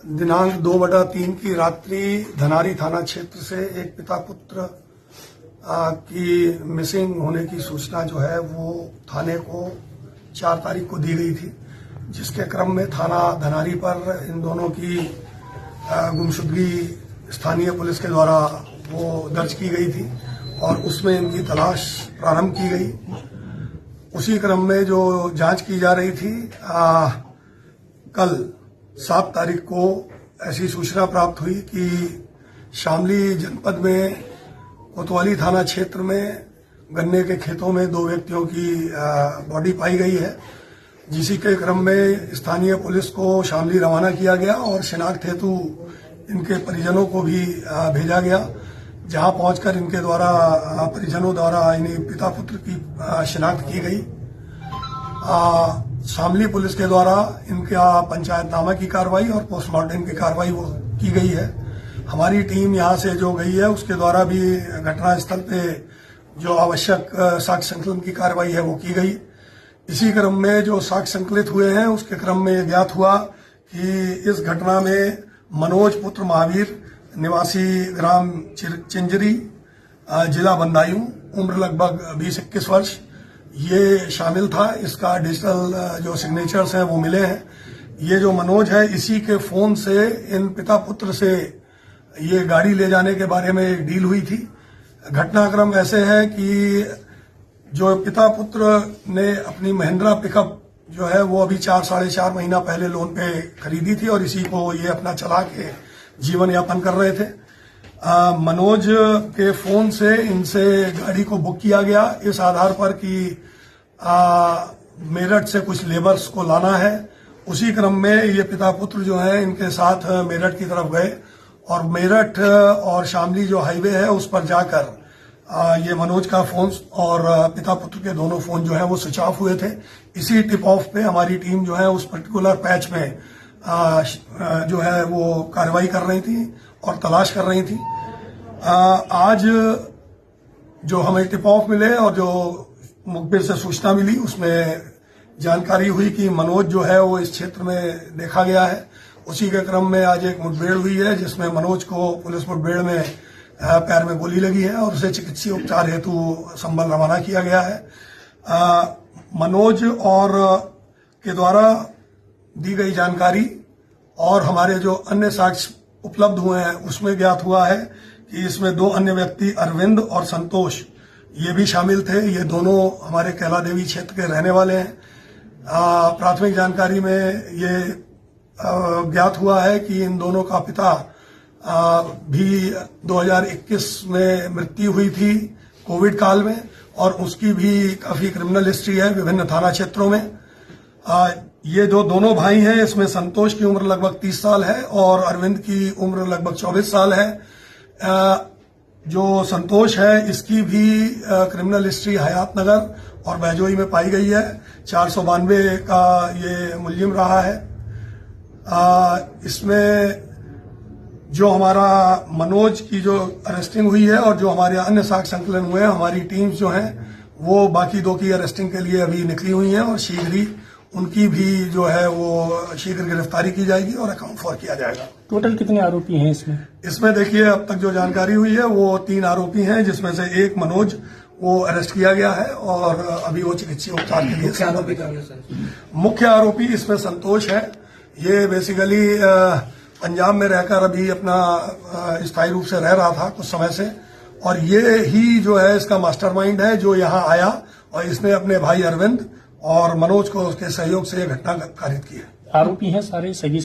दिनांक 2/3 की रात्रि धनारी थाना क्षेत्र से एक पिता पुत्र की मिसिंग होने की सूचना जो है वो थाने को 4 तारीख को दी गई थी, जिसके क्रम में थाना धनारी पर इन दोनों की गुमशुदगी स्थानीय पुलिस के द्वारा वो दर्ज की गई थी और उसमें इनकी तलाश प्रारंभ की गई। उसी क्रम में जो जांच की जा रही थी, कल 7 तारीख को ऐसी सूचना प्राप्त हुई कि शामली जनपद में कोतवाली थाना क्षेत्र में गन्ने के खेतों में 2 व्यक्तियों की बॉडी पाई गई है, जिसी के क्रम में स्थानीय पुलिस को शामली रवाना किया गया और शिनाख्त हेतु इनके परिजनों को भी भेजा गया, जहां पहुंचकर इनके द्वारा परिजनों द्वारा इन्हें पिता पुत्र की शिनाख्त की गई। शामली पुलिस के द्वारा इनका पंचायतनामा की कार्रवाई और पोस्टमार्टम की कार्रवाई वो की गई है। हमारी टीम यहां से जो गई है उसके द्वारा भी घटनास्थल पे जो आवश्यक साक्ष्य संकलन की कार्रवाई है वो की गई। इसी क्रम में जो साक्ष्य संकलित हुए हैं उसके क्रम में ज्ञात हुआ कि इस घटना में मनोज पुत्र महावीर निवासी ग्राम चिंजरी जिला बंदायूं, उम्र लगभग 20-21 वर्ष, ये शामिल था। इसका डिजिटल जो सिग्नेचर्स हैं वो मिले हैं। ये जो मनोज है, इसी के फोन से इन पिता पुत्र से ये गाड़ी ले जाने के बारे में एक डील हुई थी। घटनाक्रम ऐसे है कि जो पिता पुत्र ने अपनी महिंद्रा पिकअप जो है वो अभी 4-4.5 महीना पहले लोन पे खरीदी थी और इसी को ये अपना चला के जीवन यापन कर रहे थे। मनोज के फोन से इनसे गाड़ी को बुक किया गया इस आधार पर कि मेरठ से कुछ लेबर्स को लाना है। उसी क्रम में ये पिता पुत्र जो है इनके साथ मेरठ की तरफ गए और मेरठ और शामली जो हाईवे है उस पर जाकर ये मनोज का फोन और पिता पुत्र के दोनों फोन जो है वो स्विच ऑफ हुए थे। इसी टिप ऑफ पे हमारी टीम जो है उस पर्टिकुलर पैच में जो है वो कार्रवाई कर रही थी और तलाश कर रही थी। आज जो हमें टिप ऑफ मिले और जो मुखबिर से सूचना मिली उसमें जानकारी हुई कि मनोज जो है वो इस क्षेत्र में देखा गया है। उसी के क्रम में आज एक मुठभेड़ हुई है जिसमें मनोज को पुलिस मुठभेड़ में पैर में गोली लगी है और उसे चिकित्सीय उपचार हेतु संभल रवाना किया गया है। मनोज और के द्वारा दी गई जानकारी और हमारे जो अन्य साक्ष्य उपलब्ध हुए हैं उसमें ज्ञात हुआ है कि इसमें 2 अन्य व्यक्ति अरविंद और संतोष ये भी शामिल थे। ये दोनों हमारे कैला देवी क्षेत्र के रहने वाले हैं। प्राथमिक जानकारी में ये ज्ञात हुआ है कि इन दोनों का पिता भी 2021 में मृत्यु हुई थी कोविड काल में और उसकी भी काफी क्रिमिनल हिस्ट्री है विभिन्न थाना क्षेत्रों में। ये जो दोनों भाई हैं इसमें संतोष की उम्र लगभग 30 साल है और अरविंद की उम्र लगभग 24 साल है। जो संतोष है इसकी भी क्रिमिनल हिस्ट्री हयात नगर और बैजोई में पाई गई है। 492 का ये मुलजिम रहा है। इसमें जो हमारा मनोज की जो अरेस्टिंग हुई है और जो हमारे अन्य साक्ष्य संकलन हुए हैं, हमारी टीम्स जो हैं वो बाकी 2 की अरेस्टिंग के लिए अभी निकली हुई हैं और शीघ्र ही उनकी भी जो है वो शीघ्र गिरफ्तारी की जाएगी और अकाउंट फॉर किया जाएगा। टोटल कितने आरोपी हैं इसमें? इसमें देखिए अब तक जो जानकारी हुई है वो 3 आरोपी हैं, जिसमें से एक मनोज वो अरेस्ट किया गया है और अभी वो चिकित्सीय उपचार के लिए। मुख्य आरोपी इसमें संतोष है। ये बेसिकली पंजाब में रहकर अभी अपना स्थायी रूप से रह रहा था कुछ समय से और ये ही जो है इसका मास्टरमाइंड है जो यहाँ आया और इसने अपने भाई अरविंद और मनोज को उसके सहयोग से ये घटना कारित की है। आरोपी हैं सारे सही